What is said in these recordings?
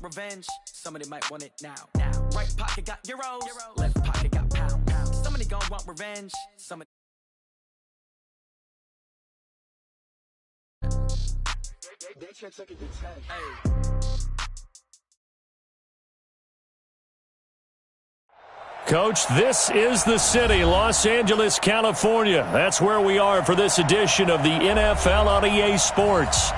Revenge, somebody might want it now. Right pocket got euros, left pocket got pound. Somebody gon' want revenge, somebody. They can't take it to 10. Hey. Coach, this is the city, Los Angeles, California. That's where we are for this edition of the NFL on EA Sports.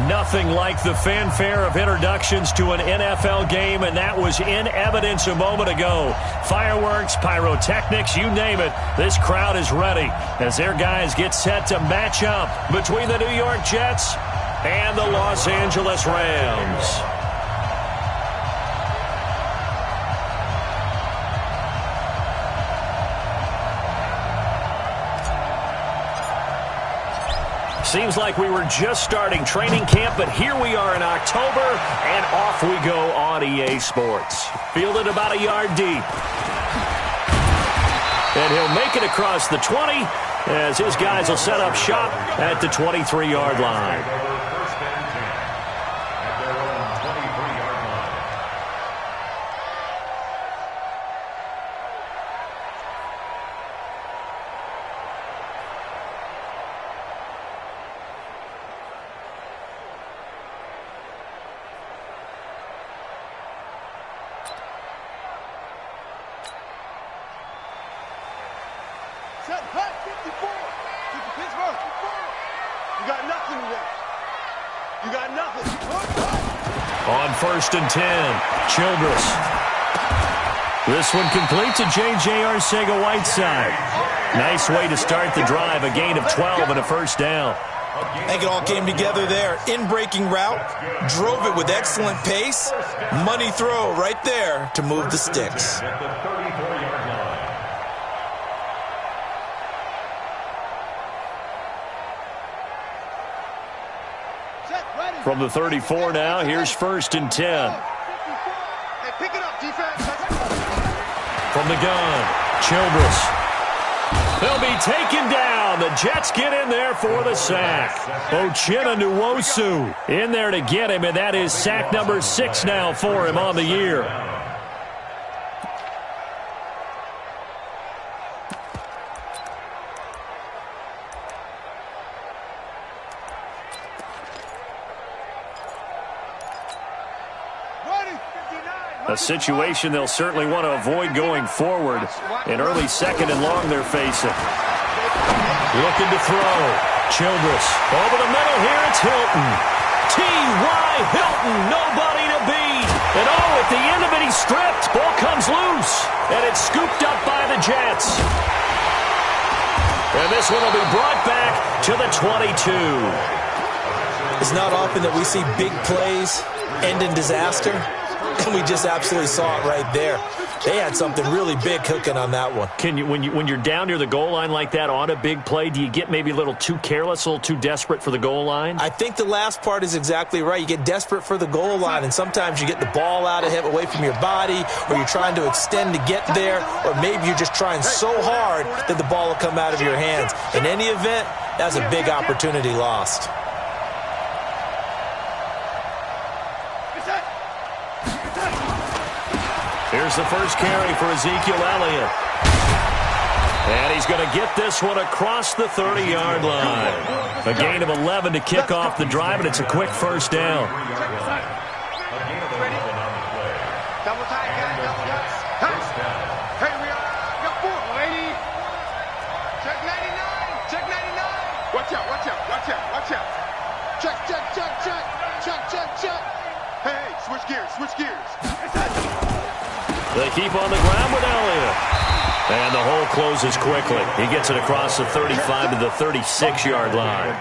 Nothing like the fanfare of introductions to an NFL game, and that was in evidence a moment ago. Fireworks, pyrotechnics, you name it. This crowd is ready as their guys get set to match up between the New York Jets and the Los Angeles Rams. Seems like we were just starting training camp, but here we are in October, and off we go on EA Sports. Fielded about a yard deep. And he'll make it across the 20 as his guys will set up shop at the 23-yard line. On 1st and 10, Childress. This one complete to J.J. Arcega-Whiteside. Nice way to start the drive, a gain of 12 and a first down. I think it all came together there. In-breaking route, drove it with excellent pace. Money throw right there to move the sticks. From the 34 now, here's 1st and 10. Hey, pick it up, defense. From the gun, Childress. They'll be taken down. The Jets get in there for the sack. Uchenna Nwosu in there to get him, and that is sack number 6 now for him on the year. A situation they'll certainly want to avoid going forward. An early 2nd and long they're facing. Looking to throw. Childress. Over the middle here, it's Hilton. T.Y. Hilton, nobody to beat. And oh, at the end of it, he's stripped. Ball comes loose. And it's scooped up by the Jets. And this one will be brought back to the 22. It's not often that we see big plays end in disaster. And we just absolutely saw it right there. They had something really big cooking on that one. Can you, when you're down near the goal line like that on a big play, do you get maybe a little too careless, a little too desperate for the goal line? I think the last part is exactly right. You get desperate for the goal line, and sometimes you get the ball out of him, away from your body, or you're trying to extend to get there, or maybe you're just trying so hard that the ball will come out of your hands. In any event, that's a big opportunity lost. Here's the first carry for Ezekiel Elliott. And he's going to get this one across the 30-yard line. A gain of 11 to kick off the drive, and it's a quick first down. Double tight, guys, double tight. Hey, we are. Got 4, lady. Check 99. Check 99. Watch out, watch out, watch out, watch out. Check, check, check, check. Check, check, check. Hey, switch gears, switch gears. They keep on the ground with Elliott. And the hole closes quickly. He gets it across the 35 to the 36-yard line.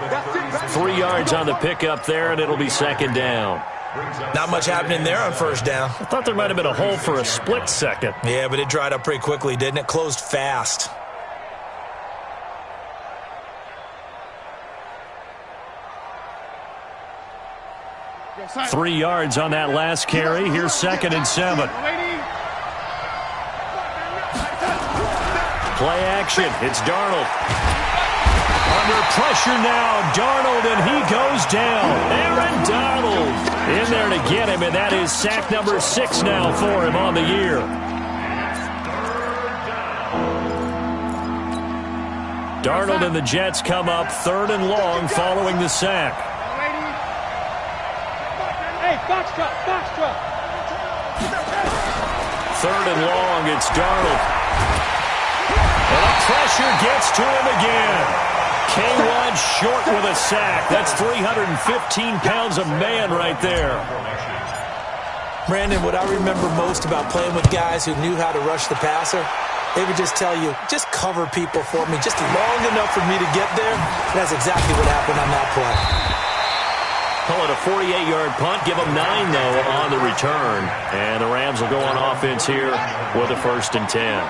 3 yards on the pickup there, and it'll be 2nd down. Not much happening there on 1st down. I thought there might have been a hole for a split second. Yeah, but it dried up pretty quickly, didn't it? Closed fast. Three yards on that last carry. Here's 2nd and 7. Play action. It's Darnold. Under pressure now, Darnold, and he goes down. Aaron Donald in there to get him, and that is sack number 6 now for him on the year. Darnold and the Jets come up 3rd and long following the sack. Hey, box truck, box truck. 3rd and long, it's Darnold. And the pressure gets to him again. K-Rod short with a sack. That's 315 pounds of man right there. Brandon, what I remember most about playing with guys who knew how to rush the passer, they would just tell you, just cover people for me, just long enough for me to get there. And that's exactly what happened on that play. Call it a 48-yard punt. Give them 9, though, on the return. And the Rams will go on offense here with a 1st and 10.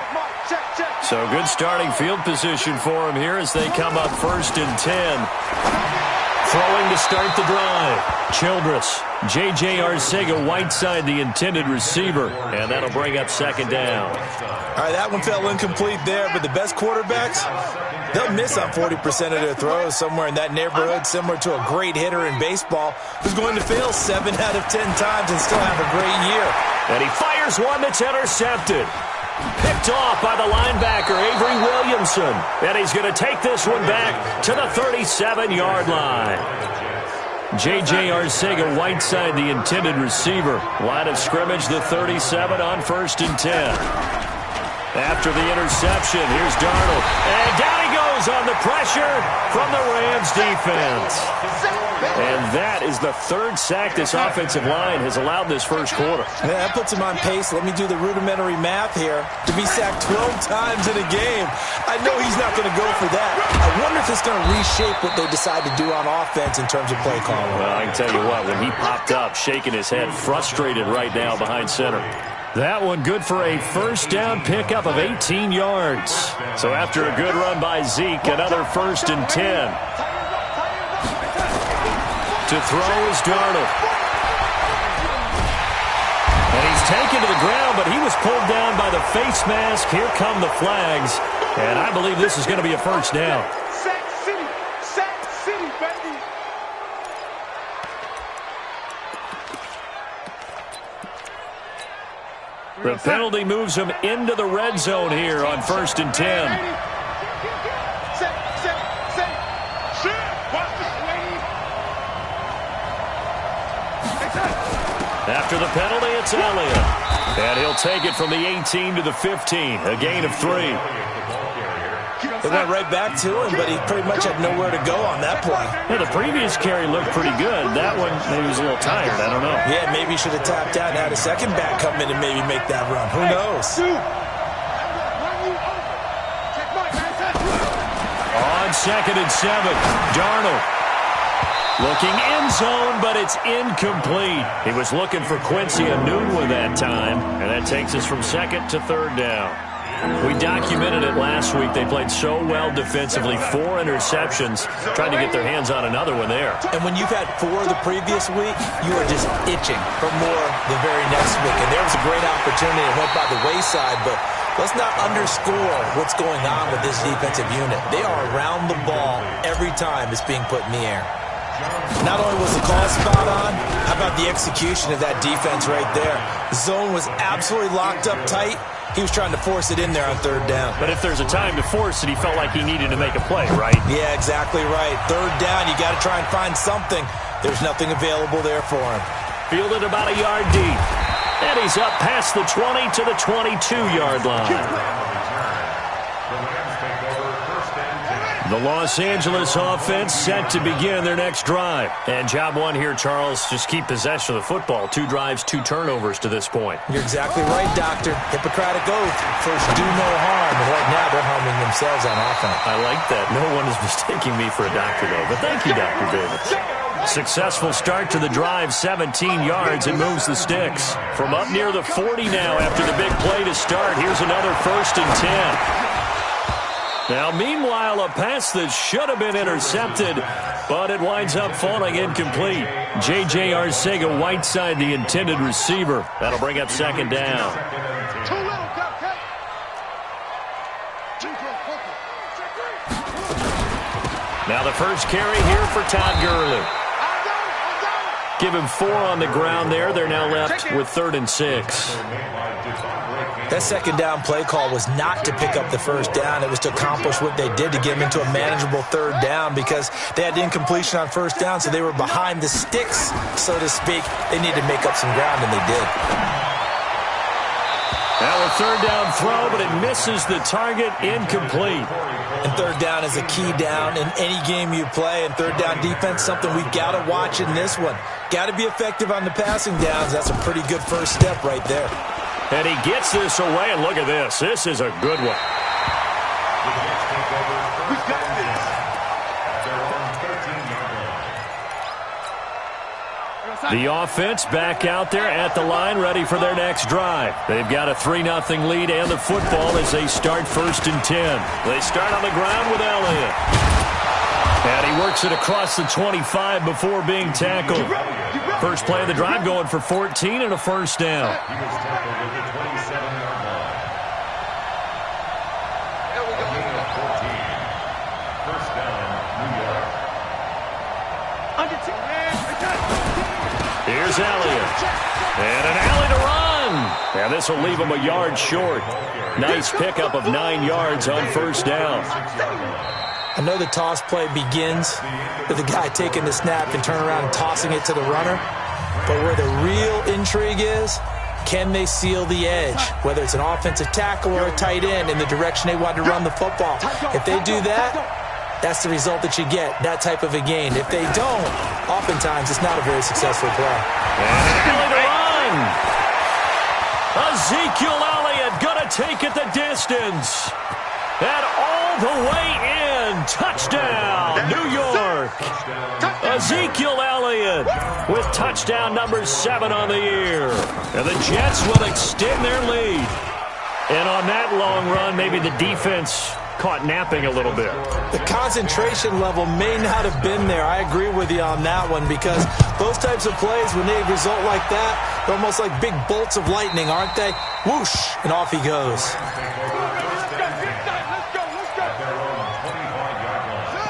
So good starting field position for them here as they come up 1st and 10. Throwing to start the drive. Childress. J.J. Arcega-Whiteside, the intended receiver. And that'll bring up 2nd down. All right, that one fell incomplete there, but the best quarterbacks, they'll miss on 40% of their throws, somewhere in that neighborhood, similar to a great hitter in baseball who's going to fail 7 out of 10 times and still have a great year. And he fires one that's intercepted. Picked off by the linebacker, Avery Williamson. And he's going to take this one back to the 37-yard line. J.J. Arcega-Whiteside, the intended receiver. Line of scrimmage, the 37 on 1st and 10. After the interception, here's Darnold. And down he goes on the pressure from the Rams defense. And that is the 3rd sack this offensive line has allowed this first quarter. Yeah, that puts him on pace. Let me do the rudimentary math here. To be sacked 12 times in a game, I know he's not going to go for that. I wonder if it's going to reshape what they decide to do on offense in terms of play calling. Well, I can tell you what, when he popped up, shaking his head, frustrated right now behind center. That one good for a 1st down pickup of 18 yards. So after a good run by Zeke, another 1st and 10. To throw is Darnold. And he's taken to the ground, but he was pulled down by the face mask. Here come the flags. And I believe this is going to be a 1st down. Sack City, baby. The penalty moves him into the red zone here on 1st and 10. After the penalty, it's Elliott. And he'll take it from the 18 to the 15, a gain of 3. They went right back to him, but he pretty much had nowhere to go on that play. Yeah, the previous carry looked pretty good. That one, maybe he was a little tired. I don't know. Yeah, maybe he should have tapped out and had a second back come in and maybe make that run. Who knows? On 2nd and 7, Darnold. Looking end zone, but it's incomplete. He was looking for Quincy Enunwa that time, and that takes us from 2nd to 3rd down. We documented it last week. They played so well defensively. 4 interceptions, trying to get their hands on another one there. And when you've had 4 the previous week, you are just itching for more the very next week. And there was a great opportunity that went by the wayside, but let's not underscore what's going on with this defensive unit. They are around the ball every time it's being put in the air. Not only was the call spot on, how about the execution of that defense right there? The zone was absolutely locked up tight. He was trying to force it in there on 3rd down. But if there's a time to force it, he felt like he needed to make a play, right? Yeah, exactly right. 3rd down, you got to try and find something. There's nothing available there for him. Fielded about a yard deep. And he's up past the 20 to the 22-yard line. The Los Angeles offense set to begin their next drive. And job one here, Charles, just keep possession of the football. 2 drives, 2 turnovers to this point. You're exactly right, Doctor. Hippocratic oath. First, do no harm. And right now, they're harming themselves on offense. I like that. No one is mistaking me for a doctor, though. But thank you, Dr. Davis. Successful start to the drive, 17 yards. It moves the sticks. From up near the 40 now after the big play to start. Here's another 1st and 10. Now, meanwhile, a pass that should have been intercepted, but it winds up falling incomplete. J.J. Arcega-Whiteside, the intended receiver. That'll bring up 2nd down. Now the first carry here for Todd Gurley. Give him 4 on the ground there. They're now left with 3rd and 6. That second down play call was not to pick up the first down. It was to accomplish what they did, to get them into a manageable 3rd down, because they had incompletion on first down, so they were behind the sticks, so to speak. They needed to make up some ground, and they did. Now a 3rd down throw, but it misses the target, incomplete. And 3rd down is a key down in any game you play, and 3rd down defense, something we've got to watch in this one. Got to be effective on the passing downs. That's a pretty good first step right there. And he gets this away, and look at this. This is a good one. The offense back out there at the line, ready for their next drive. They've got a 3-0 lead and the football as they start 1st and 10. They start on the ground with Elliott. And he works it across the 25 before being tackled. First play of the drive going for 14 and a first down. Here's Elliott. And an alley to run. And this will leave him a yard short. Nice pickup of 9 yards on first down. I know the toss play begins with the guy taking the snap and turning around and tossing it to the runner. But where the real intrigue is, can they seal the edge? Whether it's an offensive tackle or a tight end in the direction they want to run the football. If they do that, that's the result that you get, that type of a gain. If they don't, oftentimes it's not a very successful play. And a run. Ezekiel Elliott going to take it the distance. And all the way in. Touchdown, New York. Ezekiel Elliott with touchdown number 7 on the year. And the Jets will extend their lead. And on that long run, maybe the defense caught napping a little bit. The concentration level may not have been there. I agree with you on that one, because those types of plays, when they result like that, they're almost like big bolts of lightning, aren't they? Whoosh, and off he goes.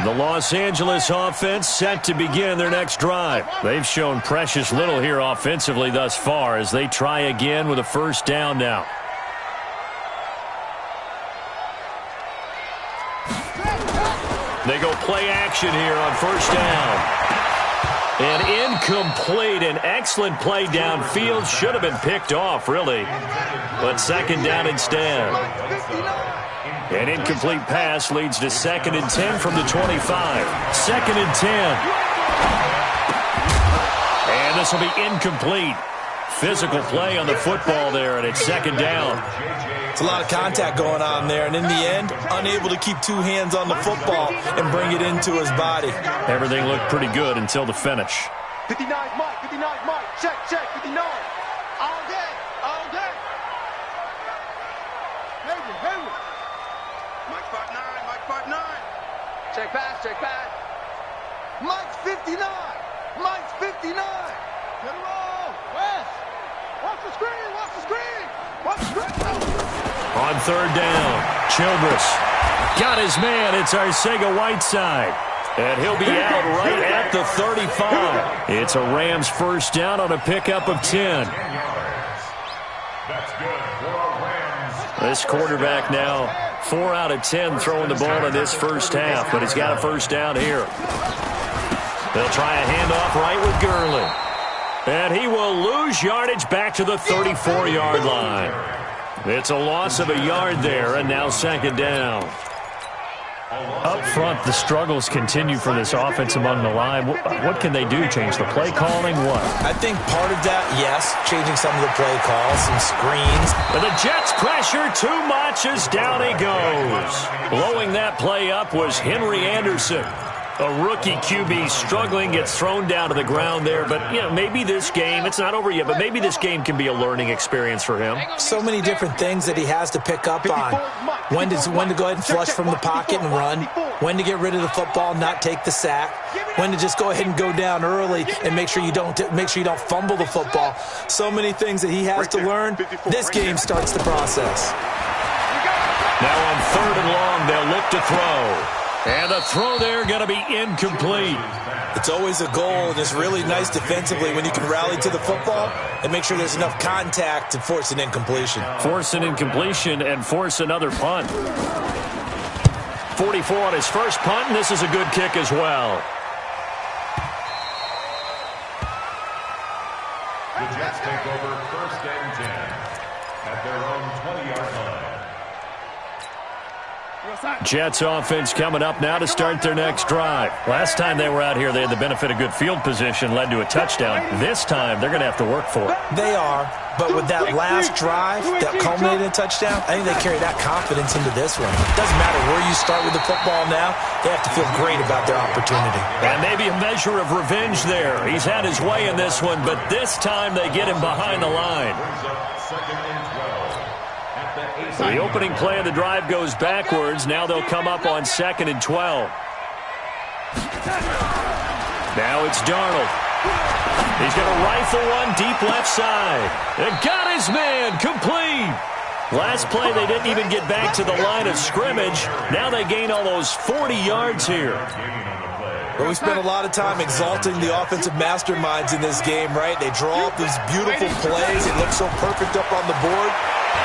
The Los Angeles offense set to begin their next drive. They've shown precious little here offensively thus far as they try again with a first down now. They go play action here on first down. And incomplete. An excellent play downfield. Should have been picked off, really. But second down instead. An incomplete pass leads to 2nd and 10 from the 25. 2nd and 10. And this will be incomplete. Physical play on the football there, and it's 2nd down. It's a lot of contact going on there, and in the end, unable to keep 2 hands on the football and bring it into his body. Everything looked pretty good until the finish. 59 Mike, 59 Mike, check, 59. All day, all day. Hayward. Mike 5'9", Mike 5'9". Check pass. Mike's 59. Mike's 59. Get him on, West. Watch the screen. On 3rd down, Childress got his man. It's Arcega-Whiteside. And he'll be out right at the 35. It's a Rams first down on a pickup of 10. This quarterback now 4 out of 10 throwing the ball in this first half, but he's got a first down here. They'll try a handoff right with Gurley. And he will lose yardage back to the 34-yard line. It's a loss of a yard there, and now 2nd down. Up front, the struggles continue for this offense among the line. What can they do? Change the play calling? What? I think part of that, yes, changing some of the play calls, some screens. But the Jets pressure too much as down he goes. Blowing that play up was Henry Anderson. A rookie QB struggling, gets thrown down to the ground there. But, you know, maybe this game, it's not over yet, but maybe this game can be a learning experience for him. So many different things that he has to pick up on. When to go ahead and flush from the pocket and run. When to get rid of the football, not take the sack. When to just go ahead and go down early and make sure you don't fumble the football. So many things that he has to learn. This game starts the process. Now on 3rd and long, they'll look to throw. And the throw there going to be incomplete. It's always a goal, and it's really nice defensively when you can rally to the football and make sure there's enough contact to force an incompletion. Force an incompletion and force another punt. 44 on his first punt, and this is a good kick as well. The Jets take over 1st and 10 at their own 20-yard line. Jets offense coming up now to start their next drive. Last time they were out here, they had the benefit of good field position, led to a touchdown. This time, they're going to have to work for it. They are, but with that last drive that culminated in a touchdown, I think they carry that confidence into this one. It doesn't matter where you start with the football now. They have to feel great about their opportunity. And maybe a measure of revenge there. He's had his way in this one, but this time they get him behind the line. The opening play of the drive goes backwards. Now they'll come up on 2nd and 12. Now it's Darnold. He's going to rifle one deep left side. And got his man complete. Last play, they didn't even get back to the line of scrimmage. Now they gain almost 40 yards here. Well, we spent a lot of time exalting the offensive masterminds in this game, right? They draw up these beautiful plays. It looks so perfect up on the board.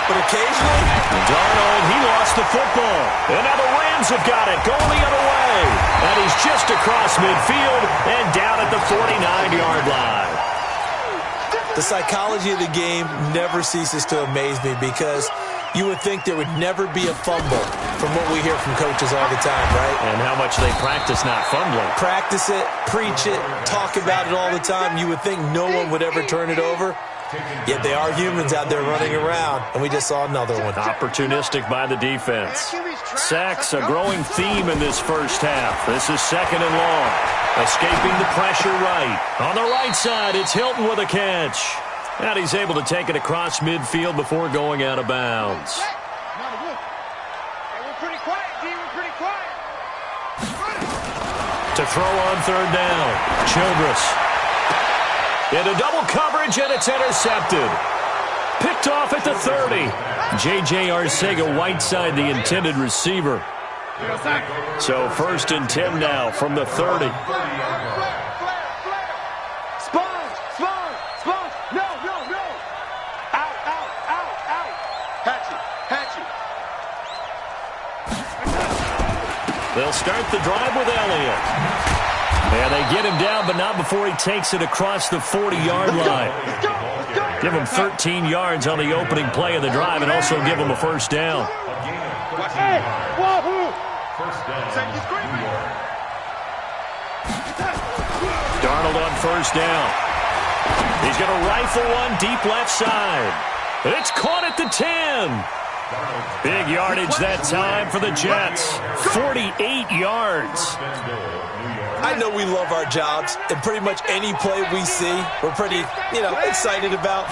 But occasionally, Darnold, he lost the football. And now the Rams have got it, going the other way. And he's just across midfield and down at the 49-yard line. The psychology of the game never ceases to amaze me because you would think there would never be a fumble from what we hear from coaches all the time, right? And how much they practice not fumbling. Practice it, preach it, talk about it all the time. You would think no one would ever turn it over. Yet they are humans out there running around, and we just saw another one. Opportunistic by the defense. Sacks, a growing theme in this first half. This is 2nd and long. Escaping the pressure right. On the right side, it's Hilton with a catch. And he's able to take it across midfield before going out of bounds. To throw on 3rd down, Childress. Into double coverage, and it's intercepted. Picked off at the 30. J.J. Arcega Whiteside, the intended receiver. So 1st and 10 now from the 30. They'll start the drive with Elliott. And they get him down, but not before he takes it across the 40-yard line. Give him 13 yards on the opening play of the drive and also give him a 1st down. Darnold on 1st down. He's going to rifle one deep left side. It's caught at the 10. Big yardage that time for the Jets. 48 yards. I know we love our jobs, and pretty much any play we see, we're pretty, excited about.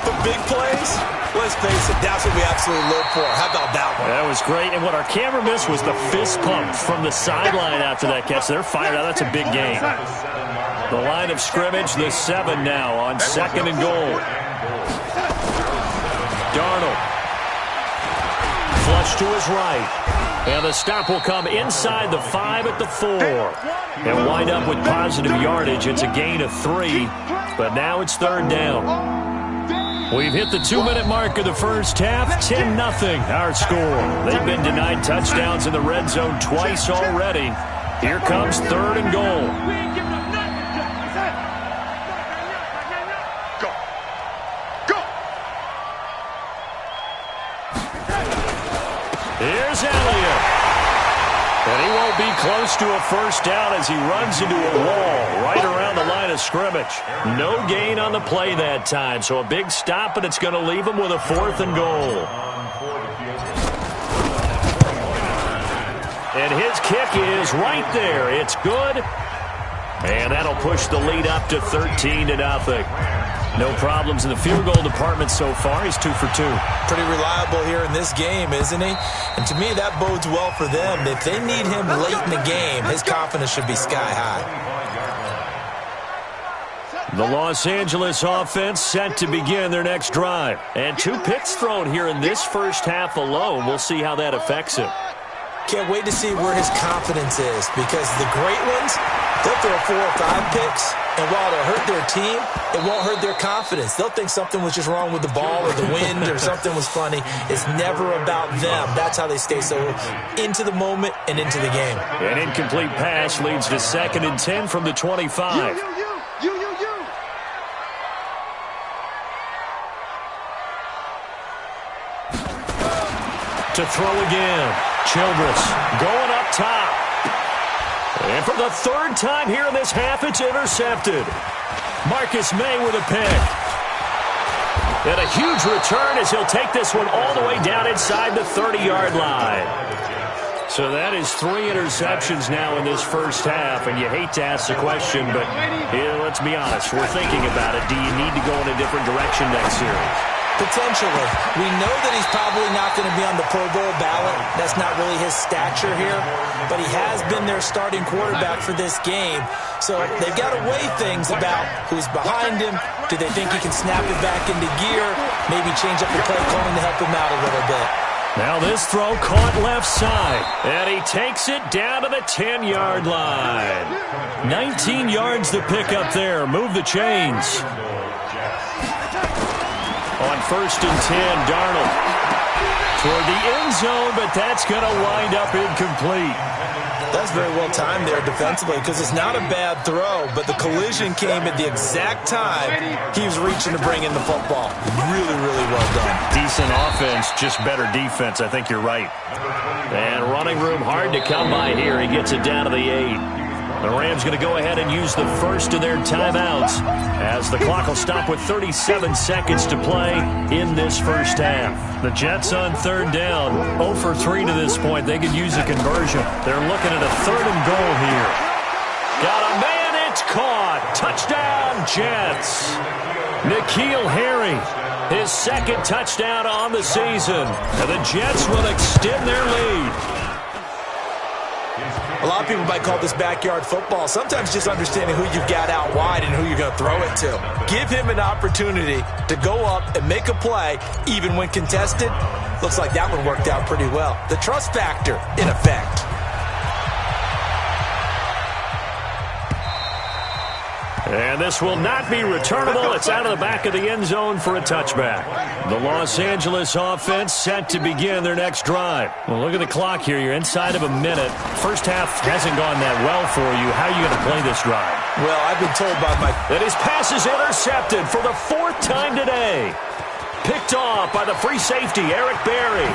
But big plays, let's face it, that's what we absolutely live for. How about that one? That was great, and what our camera missed was the fist pump from the sideline after that catch. They're fired out. That's a big game. The line of scrimmage, the 7 now on 2nd and goal. Darnold. Flush to his right. And the stop will come inside the 5 at the 4. And wind up with positive yardage. It's a gain of 3. But now it's 3rd down. We've hit the 2-minute mark of the first half. 10-0 our score. They've been denied touchdowns in the red zone twice already. Here comes 3rd and goal. Here's Elliott. And he won't be close to a 1st down as he runs into a wall right around the line of scrimmage. No gain on the play that time, so a big stop, and it's going to leave him with a 4th and goal. And his kick is right there. It's good. And that'll push the lead up to 13-0. No problems in the field goal department so far. He's 2 for 2. Pretty reliable here in this game, isn't he? And to me, that bodes well for them. If they need him late in the game, his confidence should be sky high. The Los Angeles offense set to begin their next drive. And 2 picks thrown here in this first half alone. We'll see how that affects him. Can't wait to see where his confidence is, because the great ones, they'll throw 4 or 5 picks, and while it'll hurt their team, it won't hurt their confidence. They'll think something was just wrong with the ball or the wind or something was funny. It's never about them. That's how they stay so into the moment and into the game. An incomplete pass leads to 2nd and 10 from the 25. To throw again. Childress going up top. And for the 3rd time here in this half, it's intercepted. Marcus May with a pick. And a huge return as he'll take this one all the way down inside the 30-yard line. So that is 3 interceptions now in this first half, and you hate to ask the question, but let's be honest. We're thinking about it. Do you need to go in a different direction next series? Potentially. We know that he's probably not going to be on the Pro Bowl ballot. That's not really his stature here. But he has been their starting quarterback for this game. So they've got to weigh things about who's behind him. Do they think he can snap it back into gear? Maybe change up the play calling to help him out a little bit. Now this throw caught left side. And he takes it down to the 10-yard line. 19 yards to pick up there. Move the chains. On 1st and 10, Darnold toward the end zone, but that's going to wind up incomplete. That's very well timed there defensively, because it's not a bad throw, but the collision came at the exact time he was reaching to bring in the football. Really, really well done. Decent offense, just better defense. I think you're right. And running room hard to come by here. He gets it down to the 8. The Rams going to go ahead and use the first of their timeouts as the clock will stop with 37 seconds to play in this first half. The Jets on 3rd down, 0 for 3 to this point. They could use a conversion. They're looking at a 3rd and goal here. Got a man, it's caught. Touchdown, Jets. N'Keal Harry, his 2nd touchdown on the season. And the Jets will extend their lead. A lot of people might call this backyard football. Sometimes just understanding who you've got out wide and who you're going to throw it to. Give him an opportunity to go up and make a play, even when contested. Looks like that one worked out pretty well. The trust factor, in effect. And this will not be returnable. It's out of the back of the end zone for a touchback. The Los Angeles offense set to begin their next drive. Well, look at the clock here. You're inside of a minute. First half hasn't gone that well for you. How are you going to play this drive? Well, I've been told by that his pass is intercepted for the 4th time today. Picked off by the free safety, Eric Berry.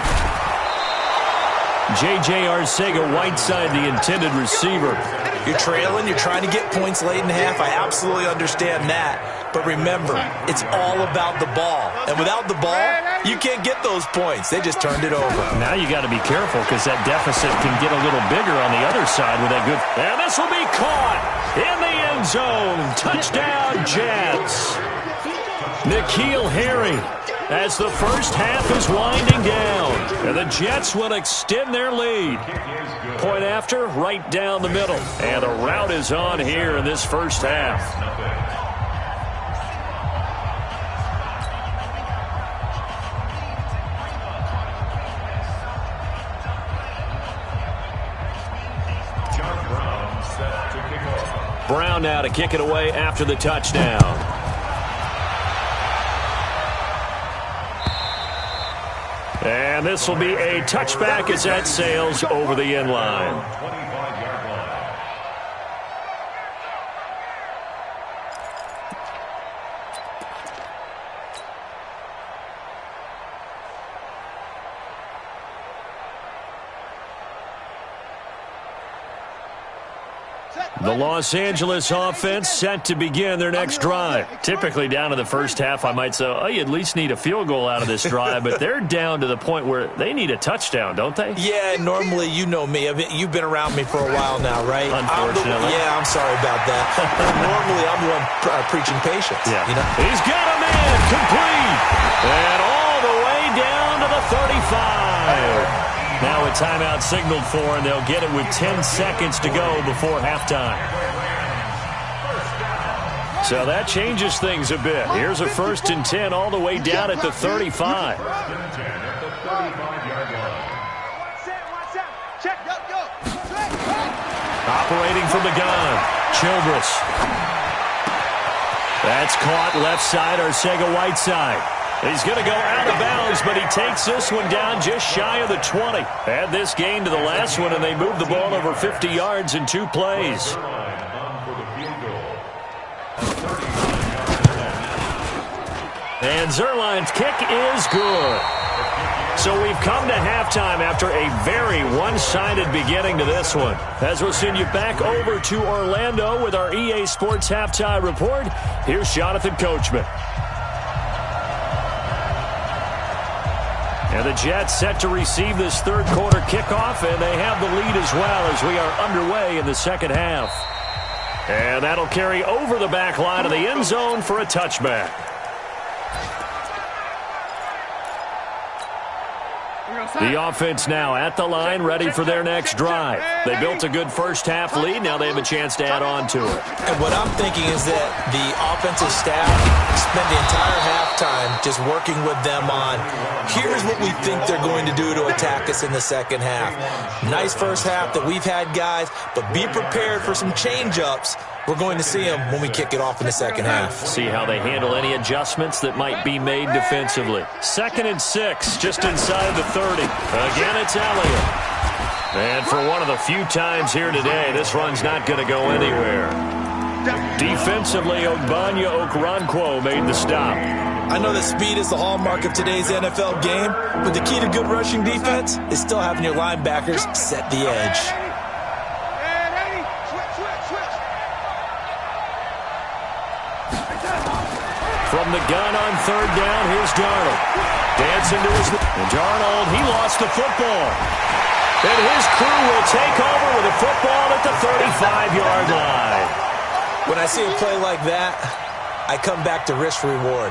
J.J. Arcega-Whiteside, the intended receiver. You're trailing. You're trying to get points late in the half. I absolutely understand that. But remember, it's all about the ball. And without the ball, you can't get those points. They just turned it over. Now you got to be careful because that deficit can get a little bigger on the other side with that good. And this will be caught in the end zone. Touchdown, Jets. N'Keal Harry as the first half is winding down. And the Jets will extend their lead. Point after, right down the middle. And the route is on here in this first half. Brown now to kick it away after the touchdown. And this will be a touchback as that sails over the end line. The Los Angeles offense set to begin their next drive. Typically down to the first half, I might say, oh, you at least need a field goal out of this drive, but they're down to the point where they need a touchdown, don't they? Yeah, normally, you know me. You've been around me for a while now, right? Unfortunately. I'm sorry about that. Normally, I'm the one preaching patience. Yeah. You know? He's got a man, complete, and all the way down to the 35. Now a timeout signaled for, and they'll get it with 10 seconds to go before halftime. So that changes things a bit. Here's a 1st and 10 all the way down at the 35. Operating from the gun, Childress. That's caught left side, Arcega-Whiteside. He's going to go out of bounds, but he takes this one down just shy of the 20. Add this gain to the last one, and they move the ball over 50 yards in 2 plays. And Zerline's kick is good. So we've come to halftime after a very one-sided beginning to this one. As we'll send you back over to Orlando with our EA Sports Halftime Report, here's Jonathan Coachman. And the Jets set to receive this third quarter kickoff, and they have the lead as well as we are underway in the second half. And that'll carry over the back line of the end zone for a touchback. The offense now at the line, ready for their next drive. They built a good first-half lead. Now they have a chance to add on to it. And what I'm thinking is that the offensive staff spent the entire halftime just working with them on, here's what we think they're going to do to attack us in the second half. Nice first half that we've had, guys, but be prepared for some change-ups. We're going to see them when we kick it off in the second half. See how they handle any adjustments that might be made defensively. 2nd and 6, just inside the 30. Again, it's Elliott. And for one of the few times here today, this run's not going to go anywhere. Defensively, Ogbanya Okoronkwo made the stop. I know that speed is the hallmark of today's NFL game, but the key to good rushing defense is still having your linebackers set the edge. From the gun on third down, here's Darnold. Dancing to his... And Darnold, he lost the football. And his crew will take over with a football at the 35-yard line. When I see a play like that, I come back to risk-reward.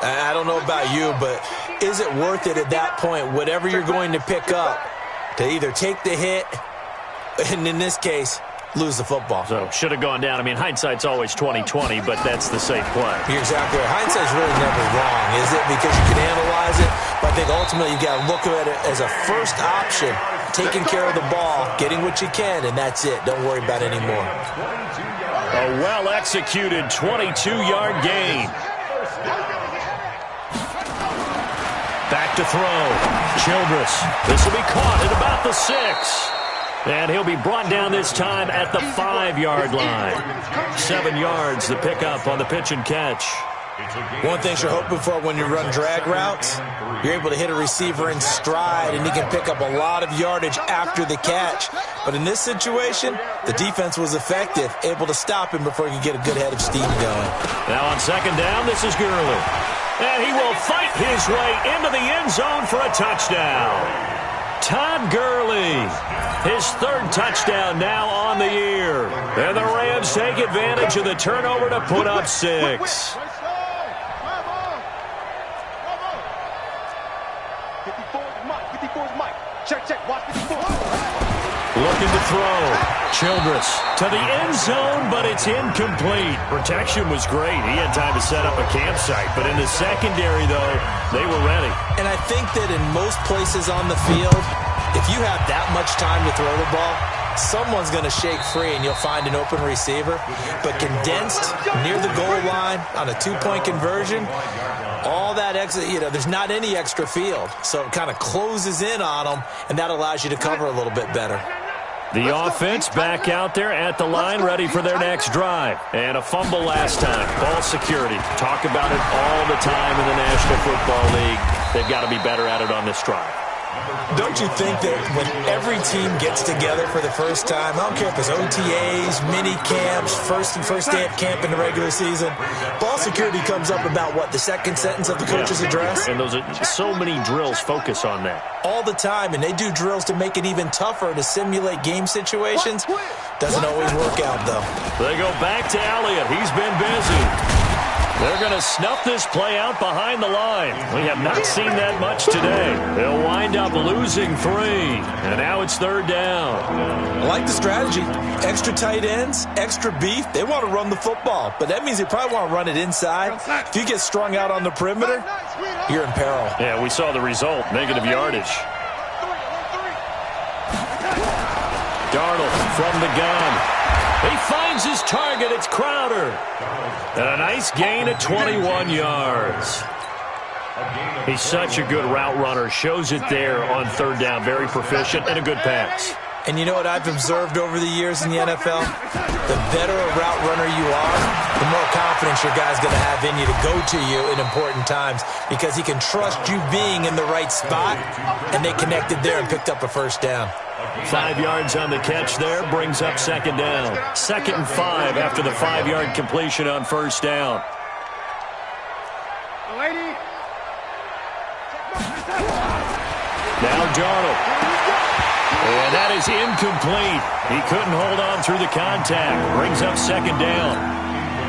I don't know about you, but is it worth it at that point, whatever you're going to pick up, to either take the hit, and in this case, lose the football? So, should have gone down. I mean, hindsight's always 20/20, but that's the safe play. You're exactly right. Hindsight's really never wrong, is it? Because you can analyze it, but I think ultimately you got to look at it as a first option, taking care of the ball, getting what you can, and that's it. Don't worry about it anymore. A well-executed 22-yard gain. Back to throw. Childress. This will be caught at about the 6. And he'll be brought down this time at the 5-yard line. 7 yards, the pickup on the pitch and catch. One thing you're hoping for when you run drag routes, you're able to hit a receiver in stride, and he can pick up a lot of yardage after the catch. But in this situation, the defense was effective, able to stop him before he could get a good head of steam going. Now on second down, this is Gurley. And he will fight his way into the end zone for a touchdown. Todd Gurley, his 3rd touchdown now on the year. And the Rams take advantage of the turnover to put up 6. Looking to throw. Childress to the end zone, but it's incomplete. Protection was great. He had time to set up a campsite, but in the secondary, though, they were ready. And I think that in most places on the field, if you have that much time to throw the ball, someone's going to shake free and you'll find an open receiver. But condensed near the goal line on a 2-point conversion, all that extra, there's not any extra field. So it kind of closes in on them, and that allows you to cover a little bit better. The offense back out there at the line, ready for their next drive. And a fumble last time. Ball security. Talk about it all the time in the National Football League. They've got to be better at it on this drive. Don't you think that when every team gets together for the first time, I don't care if it's OTAs, mini camps, first day of camp in the regular season, ball security comes up about what, the second sentence of the coach's address? And those are so many drills focus on that. All the time, and they do drills to make it even tougher to simulate game situations. Doesn't always work out, though. They go back to Elliott. He's been busy. They're going to snuff this play out behind the line. We have not seen that much today. They'll wind up losing 3. And now it's 3rd down. I like the strategy. Extra tight ends, extra beef. They want to run the football, but that means they probably want to run it inside. If you get strung out on the perimeter, you're in peril. Yeah, we saw the result. Negative yardage. Darnold from the gun. He finds his target. It's Crowder. And a nice gain of 21 yards. He's such a good route runner. Shows it there on third down. Very proficient and a good pass. And you know what I've observed over the years in the NFL? The better a route runner you are, the more confidence your guy's going to have in you to go to you in important times because he can trust you being in the right spot, and they connected there and picked up a first down. 5 yards on the catch there, brings up second down. 2nd and 5 after the 5-yard completion on first down. Now Darnold. And that is incomplete. He couldn't hold on through the contact. Brings up second down.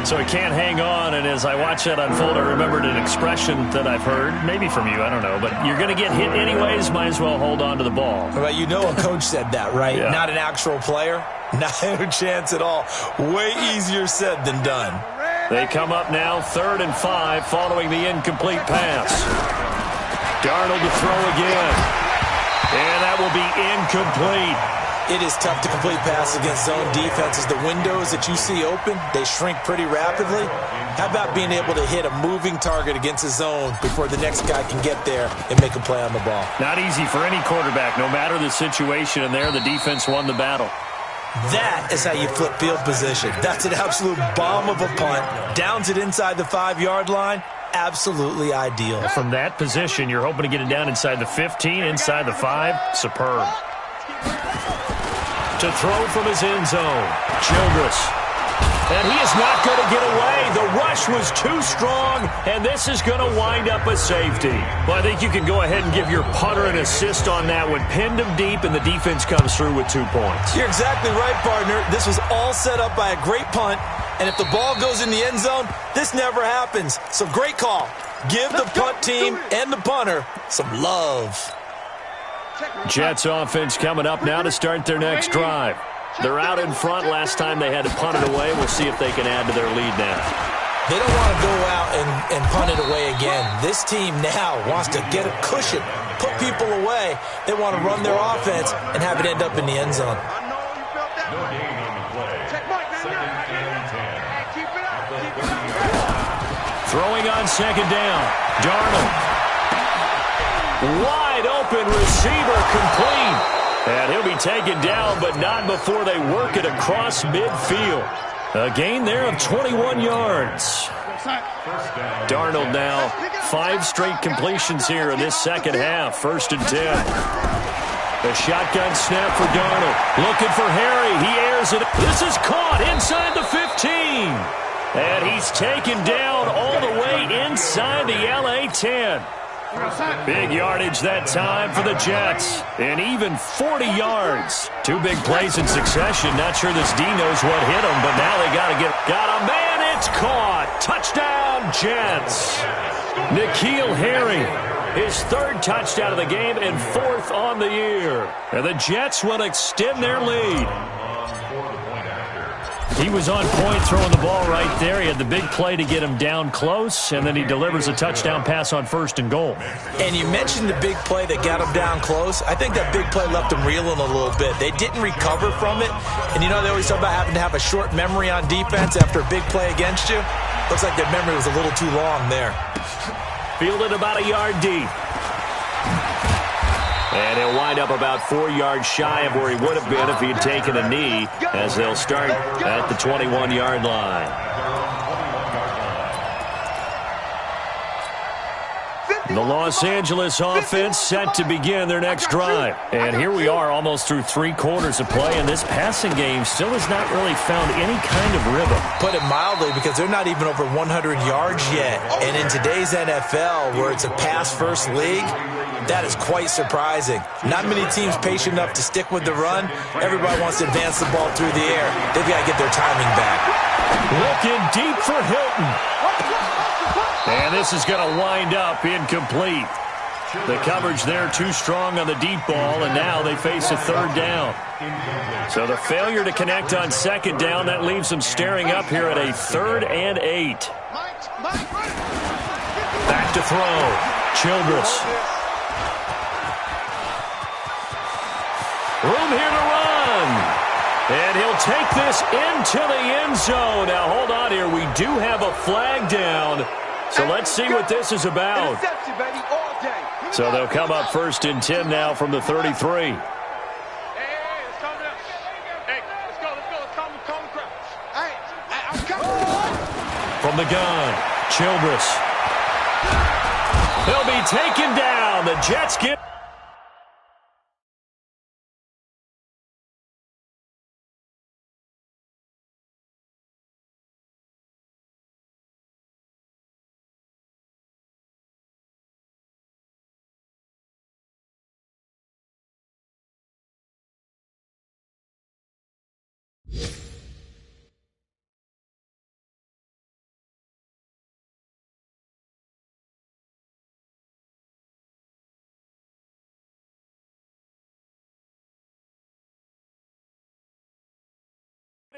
So he can't hang on, and as I watch that unfold, I remembered an expression that I've heard, maybe from you, I don't know, but you're going to get hit anyways, might as well hold on to the ball. Well, you know a coach said that, right? Yeah. Not an actual player. Not a chance at all. Way easier said than done. They come up now, 3rd and 5, following the incomplete pass. Darnold to throw again. And that will be incomplete. It is tough to complete passes against zone defenses. The windows that you see open, they shrink pretty rapidly. How about being able to hit a moving target against a zone before the next guy can get there and make a play on the ball? Not easy for any quarterback, no matter the situation, and there the defense won the battle. That is how you flip field position. That's an absolute bomb of a punt. Downs it inside the 5-yard line. Absolutely ideal. From that position, you're hoping to get it down inside the 15, inside the 5. Superb. To throw from his end zone, Childress. And he is not going to get away. The rush was too strong, and this is going to wind up a safety. Well, I think you can go ahead and give your punter an assist on that one. Pinned him deep, and the defense comes through with 2 points. You're exactly right, partner. This was all set up by a great punt, and if the ball goes in the end zone, this never happens. So great call. Give the punt team and the punter some love. Jets offense coming up now to start their next drive. They're out in front. Last time they had to punt it away. We'll see if they can add to their lead now. They don't want to go out and punt it away again. This team now wants to get a cushion, put people away. They want to run their offense and have it end up in the end zone. No gain on the play. 2nd and 10. Throwing on second down. Darnold. Wide open receiver complete. And he'll be taken down, but not before they work it across midfield. A gain there of 21 yards. Darnold now 5 straight completions here in this second half. 1st and 10. A shotgun snap for Darnold. Looking for Harry. He airs it. This is caught inside the 15. And he's taken down all the way inside the LA 10. Big yardage that time for the Jets. And even 40 yards. 2 big plays in succession. Not sure this D knows what hit him, but now they got a man. It's caught. Touchdown, Jets. N'Keal Harry. His 3rd touchdown of the game and 4th on the year. And the Jets will extend their lead. He was on point throwing the ball right there. He had the big play to get him down close, and then he delivers a touchdown pass on 1st and goal. And you mentioned the big play that got him down close. I think that big play left him reeling a little bit. They didn't recover from it. And you know they always talk about having to have a short memory on defense after a big play against you. Looks like their memory was a little too long there. Fielded about a yard deep. And he'll wind up about 4 yards shy of where he would have been if he had taken a knee, as they'll start at the 21-yard line. The Los Angeles offense set to begin their next drive. And here we are almost through 3 quarters of play, and this passing game still has not really found any kind of rhythm. Put it mildly, because they're not even over 100 yards yet. And in today's NFL, where it's a pass-first league, that is quite surprising. Not many teams patient enough to stick with the run. Everybody wants to advance the ball through the air. They've got to get their timing back. Looking deep for Hilton. And this is going to wind up incomplete. The coverage there too strong on the deep ball, and now they face a 3rd down. So the failure to connect on 2nd down, that leaves them staring up here at a 3rd and 8. Back to throw. Childress. Room here to run. take this into the end zone. Now, hold on here. We do have a flag down. So let's see what this is about. So they'll come up 1st and 10 now from the 33. From the gun, Childress. He'll be taken down. The Jets get...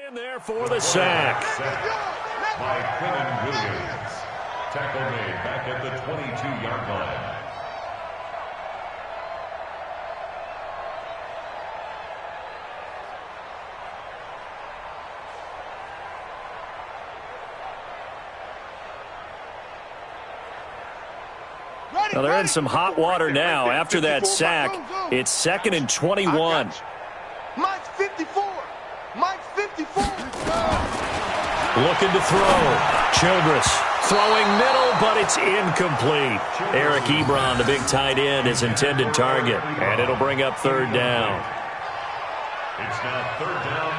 in there for the sack. By Quinton Williams. Tackle made back at the 22-yard line. Well, they're in some hot water now. After that sack, it's 2nd and 21. Mike's 54. Mike's 54. Looking to throw. Childress throwing middle, but it's incomplete. Eric Ebron, the big tight end, his intended target. And it'll bring up 3rd down. It's now 3rd down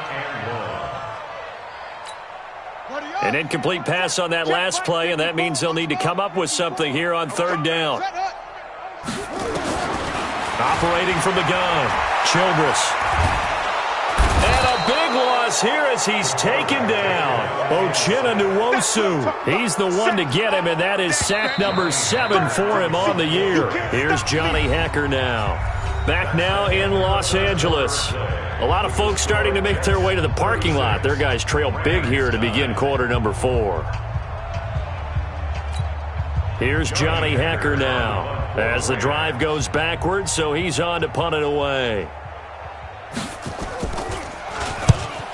and 1. An incomplete pass on that last play, and that means they'll need to come up with something here on 3rd down. Operating from the gun, Childress. And a big loss here as he's taken down. Uchenna Nwosu. He's the one to get him, and that is sack number 7 for him on the year. Here's Johnny Hekker now. Back now in Los Angeles. A lot of folks starting to make their way to the parking lot. Their guys trail big here to begin quarter number 4. Here's Johnny Hekker now as the drive goes backwards, so he's on to punt it away.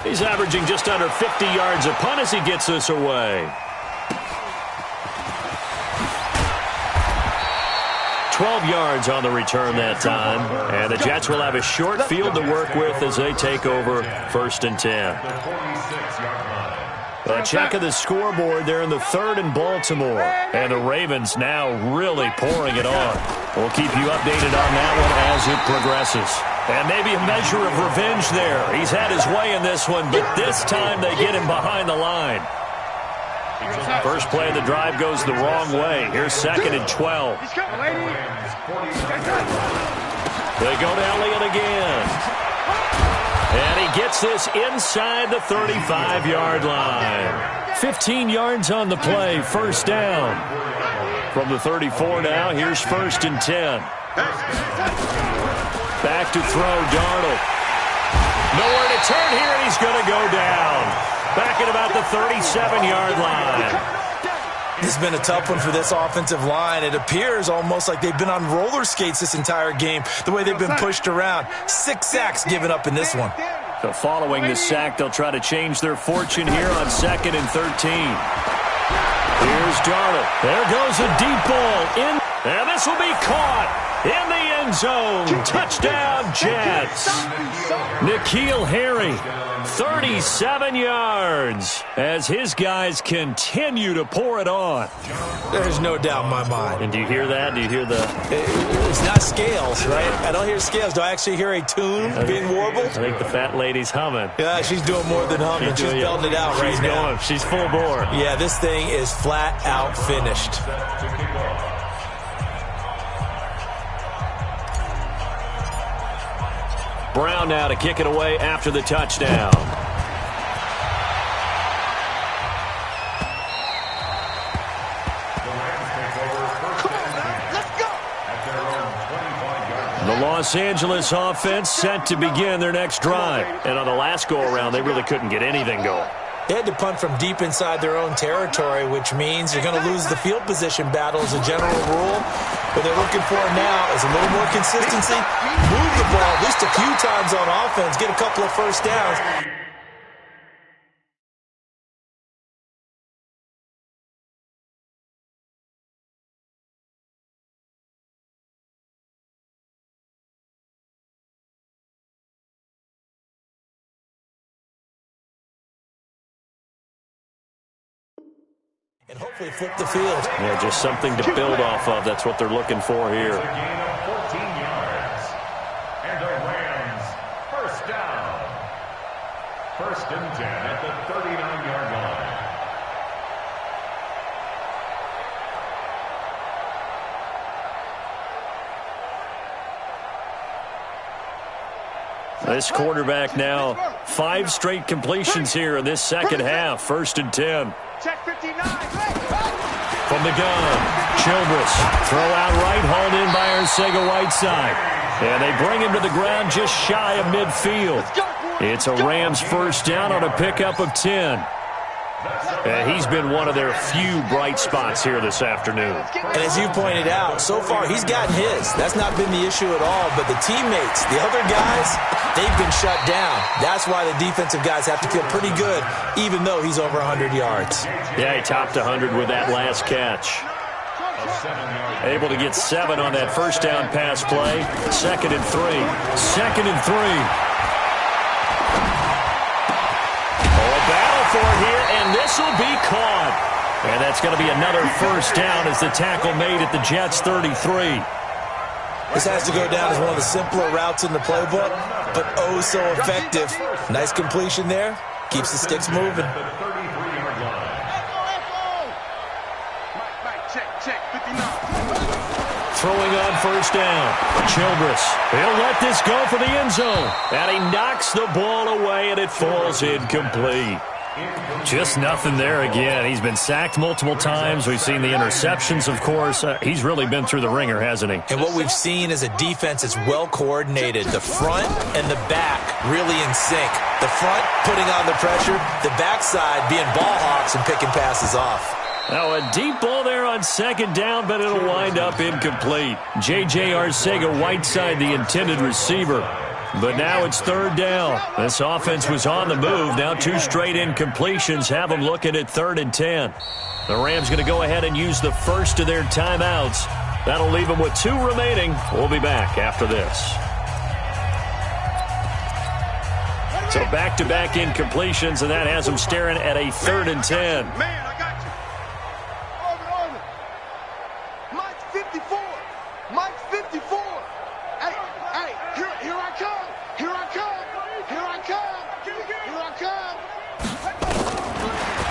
He's averaging just under 50 yards a punt as he gets this away. 12 yards on the return that time. And the Jets will have a short field to work with as they take over 1st and 10. A check of the scoreboard. They're in the 3rd and Baltimore. And the Ravens now really pouring it on. We'll keep you updated on that one as it progresses. And maybe a measure of revenge there. He's had his way in this one, but this time they get him behind the line. First play of the drive goes the wrong way. Here's 2nd and 12. They go to Elliott again. And he gets this inside the 35-yard line. 15 yards on the play, 1st down. From the 34 now, here's 1st and 10. Back to throw, Darnold. Nowhere to turn here, and he's going to go down. Back at about the 37-yard line. This has been a tough one for this offensive line. It appears almost like they've been on roller skates this entire game, the way they've been pushed around. 6 sacks given up in this one. So following the sack, they'll try to change their fortune here on 2nd and 13. Here's Darnold. There goes a deep ball in, and this will be caught in the end zone. Touchdown, Jets. N'Keal Harry, 37 yards as his guys continue to pour it on. There's no doubt in my mind. And do you hear that? Do you hear the... It's not scales, right? I don't hear scales. Do I actually hear a tune being warbled? I think the fat lady's humming. Yeah, she's doing more than humming. She's belting it out right now. She's full bore. Yeah, this thing is flat out finished. Brown now to kick it away after the touchdown. The Los Angeles offense set to begin their next drive. And on the last go-around, they really couldn't get anything going. They had to punt from deep inside their own territory, which means you're going to lose the field position battle as a general rule. What they're looking for now is a little more consistency, move the ball at least a few times on offense, get a couple of 1st downs. And hopefully flip the field. Yeah, just something to build off of. That's what they're looking for here. It's a gain of 14 yards. And the Rams, first down. First and 10 at the 39-yard line. This quarterback now 5 straight completions here in this second half. First and 10. Check 59. From the gun, Childress. Throw out right, hauled in by Arcega-Whiteside. And they bring him to the ground just shy of midfield. It's a Rams first down on a pickup of 10. He's been one of their few bright spots here this afternoon. And as you pointed out, so far he's gotten his. That's not been the issue at all. But the teammates, the other guys, they've been shut down. That's why the defensive guys have to feel pretty good, even though he's over 100 yards. Yeah, he topped 100 with that last catch. Able to get 7 on that first down pass play. Second and 3. Second and 3. For here, and this will be caught. And that's going to be another first down as the tackle made at the Jets' 33. This has to go down as one of the simpler routes in the playbook, but oh so effective. Nice completion there. Keeps the sticks moving. Throwing on first down. Childress. He'll let this go for the end zone. And he knocks the ball away, and it falls incomplete. Just nothing there again. He's been sacked multiple times. We've seen the interceptions, of course. He's really been through the ringer, hasn't he? And what we've seen is a defense that's well coordinated. The front and the back really in sync. The front putting on the pressure, the backside being ball hawks and picking passes off. Now a deep ball there on second down, but it'll wind up incomplete. J.J. Arcega-Whiteside, the intended receiver. But now it's third down. This offense was on the move. Now 2 straight incompletions have them looking at 3rd and 10. The Rams going to go ahead and use the first of their timeouts. That'll leave them with 2 remaining. We'll be back after this. So back-to-back incompletions, and that has them staring at a 3rd and 10. Man, I got you. Over. Mike 54. Mike 54. Hey, here I come. Here I come. Here I come. Here I come.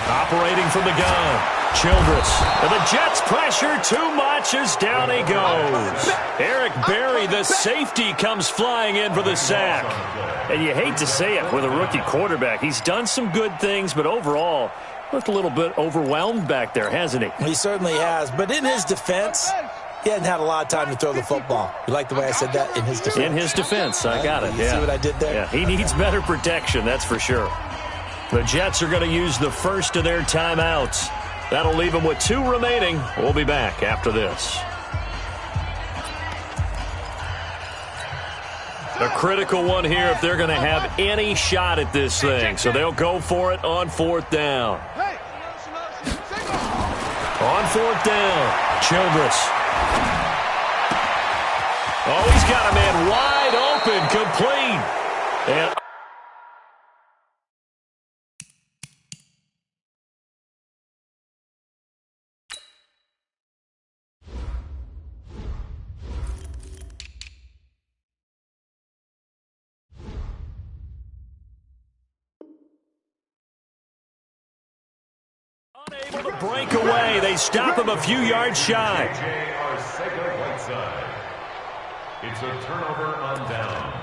Operating from the gun. Childress. And the Jets pressure too much as down he goes. Eric Berry, the safety, comes flying in for the sack. And you hate to say it with a rookie quarterback. He's done some good things, but overall, looked a little bit overwhelmed back there, hasn't he? He certainly has. But in his defense, he hadn't had a lot of time to throw the football. You like the way I said that? In his defense. In his defense. I got it. You see what I did there? Yeah, he needs better protection, that's for sure. The Jets are going to use the first of their timeouts. That'll leave them with 2 remaining. We'll be back after this. A critical one here if they're going to have any shot at this thing. So they'll go for it on 4th down. On 4th down, Childress. Oh, he's got a man wide open, complete. And unable to break away. They stop him a few yards shy. It's a turnover on downs.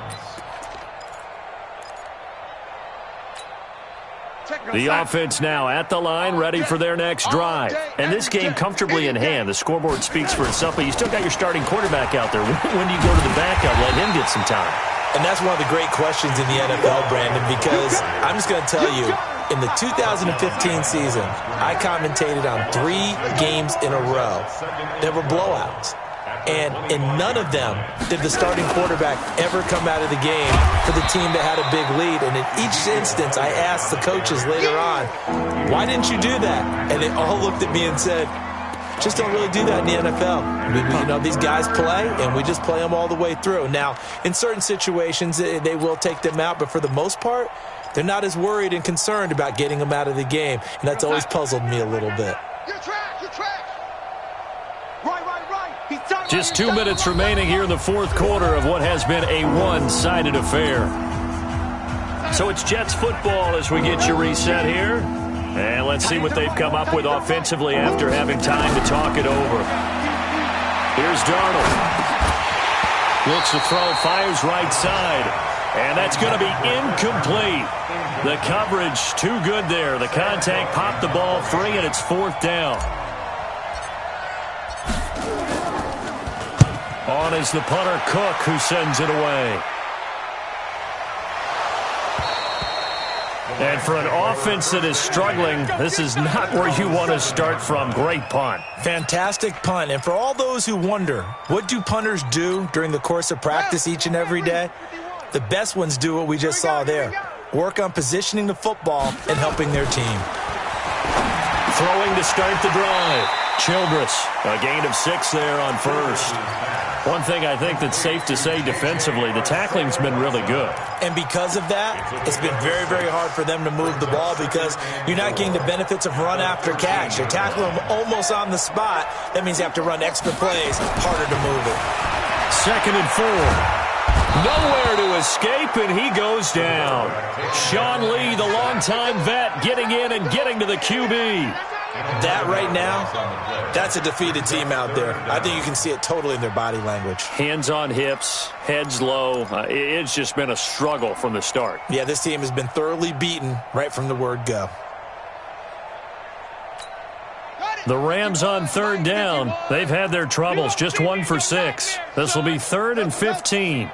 The offense now at the line, ready for their next drive. And this game comfortably in hand. The scoreboard speaks for itself, but you still got your starting quarterback out there. When do you go to the backup, let him get some time? And that's one of the great questions in the NFL, Brandon, because I'm just going to tell you, in the 2015 season, I commentated on 3 games in a row that were blowouts. And in none of them did the starting quarterback ever come out of the game for the team that had a big lead. And in each instance, I asked the coaches later on, why didn't you do that? And they all looked at me and said, just don't really do that in the NFL. You know, these guys play, and we just play them all the way through. Now, in certain situations, they will take them out, but for the most part, they're not as worried and concerned about getting them out of the game. And that's always puzzled me a little bit. Your track. Right. Just 2 minutes remaining here in the fourth quarter of what has been a one-sided affair. So it's Jets football as we get you reset here. And let's see what they've come up with offensively after having time to talk it over. Here's Darnold. Looks to throw, fires right side. And that's going to be incomplete. The coverage too good there. The contact popped the ball free, and it's fourth down. On is the punter, Cook, who sends it away. And for an offense that is struggling, this is not where you want to start from. Great punt. Fantastic punt. And for all those who wonder, what do punters do during the course of practice each and every day? The best ones do what we just saw there. Work on positioning the football and helping their team. Throwing to start the drive. Childress, a gain of 6 there on first. One thing I think that's safe to say defensively, the tackling's been really good. And because of that, it's been very, very hard for them to move the ball because you're not getting the benefits of run after catch. You're tackling them almost on the spot. That means you have to run extra plays, harder to move it. 2nd and 4. Nowhere to escape, and he goes down. Sean Lee, the longtime vet, getting in and getting to the QB. That right now, that's a defeated team out there. I think you can see it totally in their body language. Hands on hips, heads low. It's just been a struggle from the start. Yeah, this team has been thoroughly beaten right from the word go. The Rams on 3rd down. They've had their troubles, just 1 for 6. This will be 3rd and 15.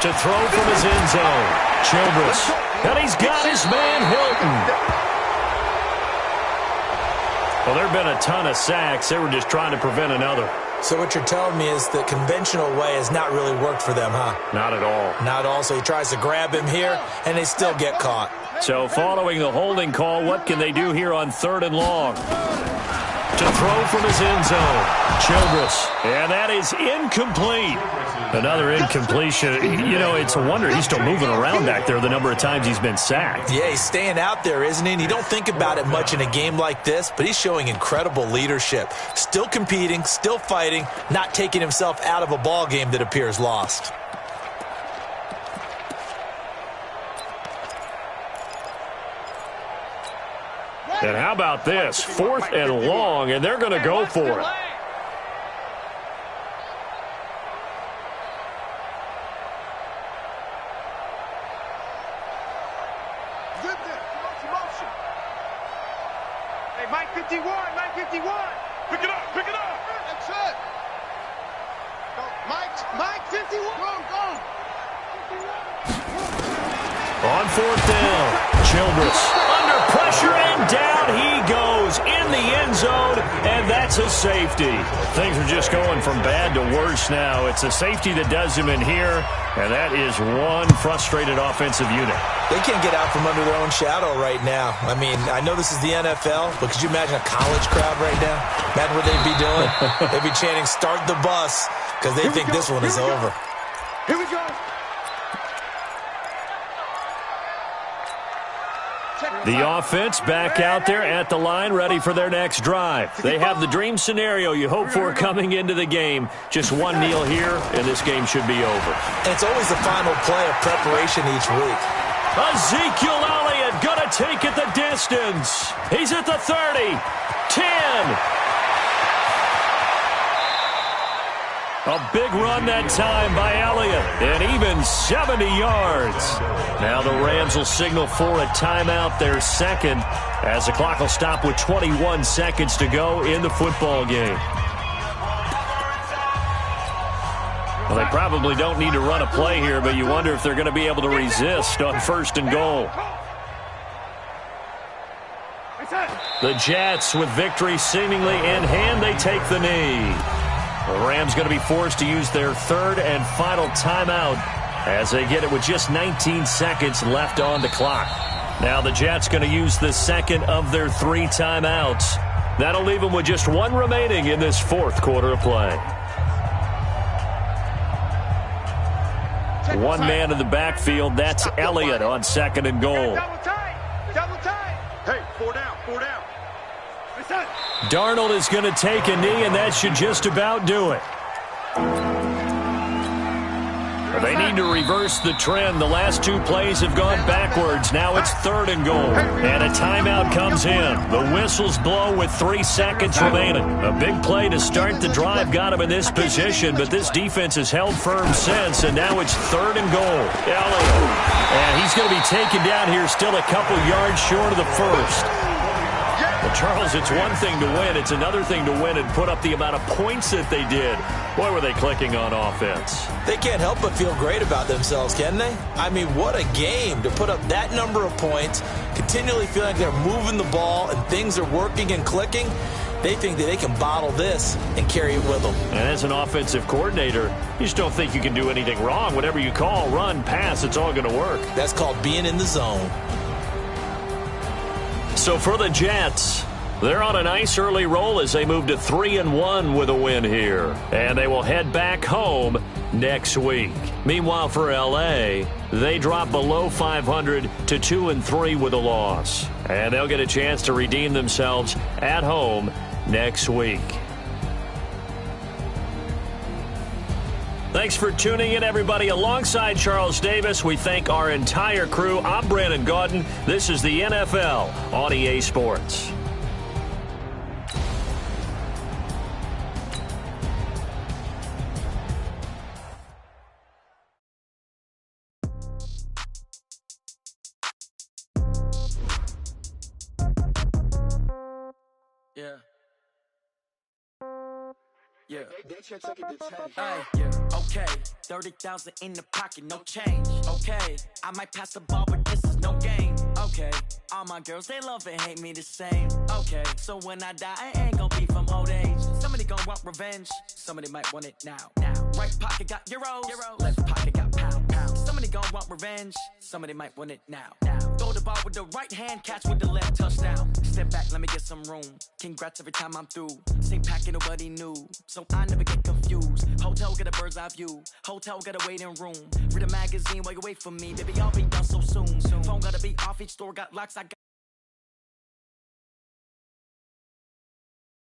To throw from his end zone. Childress. And he's got his man Hilton. Well, there have been a ton of sacks. They were just trying to prevent another. So what you're telling me is the conventional way has not really worked for them, huh? Not at all. Not at all. So he tries to grab him here, and they still get caught. So following the holding call, what can they do here on 3rd and long? To throw from his end zone. Childress. And that is incomplete. Another incompletion. You know, it's a wonder he's still moving around back there the number of times he's been sacked. Yeah, he's staying out there, isn't he? And you don't think about it much in a game like this, but he's showing incredible leadership. Still competing, still fighting, not taking himself out of a ball game that appears lost. And how about this? 4th and long, and they're going to go for it. Hey, Mike 51. Pick it up. That's it. Mike 51. Go. On 4th down, Childress under pressure, and down he goes in the end zone, and that's a safety. Things are just going from bad to worse now. It's a safety that does him in here, and that is one frustrated offensive unit. They can't get out from under their own shadow right now. I mean, I know this is the NFL, but could you imagine a college crowd right now? Imagine what they'd be doing. They'd be chanting, "Start the bus," because they think this one is over. Here we go. The offense back out there at the line, ready for their next drive. They have the dream scenario you hope for coming into the game. Just one kneel here, and this game should be over. And it's always the final play of preparation each week. Ezekiel Elliott going to take it the distance. He's at the 30, 10. A big run that time by Elliott, and even 70 yards. Now the Rams will signal for a timeout, their second, as the clock will stop with 21 seconds to go in the football game. Well, they probably don't need to run a play here, but you wonder if they're going to be able to resist on 1st and goal. The Jets, with victory seemingly in hand, they take the knee. The Rams going to be forced to use their 3rd and final timeout as they get it with just 19 seconds left on the clock. Now the Jets going to use the 2nd of their 3 timeouts. That'll leave them with just 1 remaining in this 4th quarter of play. One man in the backfield, that's Elliott on 2nd and goal. Double tight. Hey, 4 down, 4 down. Darnold is going to take a knee, and that should just about do it. They need to reverse the trend. The last two plays have gone backwards. Now it's 3rd and goal. And a timeout comes in. The whistles blow with 3 seconds remaining. A big play to start the drive got him in this position, but this defense has held firm since, and now it's 3rd and goal. Elliott. And he's going to be taken down here still a couple yards short of the first. Well, Charles, it's one thing to win. It's another thing to win and put up the amount of points that they did. Boy, were they clicking on offense. They can't help but feel great about themselves, can they? I mean, what a game to put up that number of points, continually feeling like they're moving the ball and things are working and clicking. They think that they can bottle this and carry it with them. And as an offensive coordinator, you just don't think you can do anything wrong. Whatever you call, run, pass, it's all going to work. That's called being in the zone. So for the Jets, they're on a nice early roll as they move to 3-1 with a win here. And they will head back home next week. Meanwhile, for L.A., they drop below 500 to 2-3 with a loss. And they'll get a chance to redeem themselves at home next week. Thanks for tuning in, everybody. Alongside Charles Davis, we thank our entire crew. I'm Brandon Gaudin. This is the NFL on EA Sports. Yeah. Yeah. Yeah. Okay. 30,000 in the pocket, no change. Okay. I might pass the ball, but this is no game. Okay. All my girls, they love and hate me the same. Okay. So when I die, I ain't gonna be from old age. Somebody gonna want revenge. Somebody might want it now. Right pocket got euros. Left pocket got pound. Somebody gonna want revenge. Somebody might want it now. Throw the ball with the right hand, catch with the left, touchdown. Step back, let me get some room. Congrats every time I'm through. Same packet, nobody knew. So I never get confused. Hotel got a bird's eye view. Hotel got a waiting room. Read a magazine while you wait for me. Baby, I'll be done so soon. Phone gotta be off, each store got locks. I got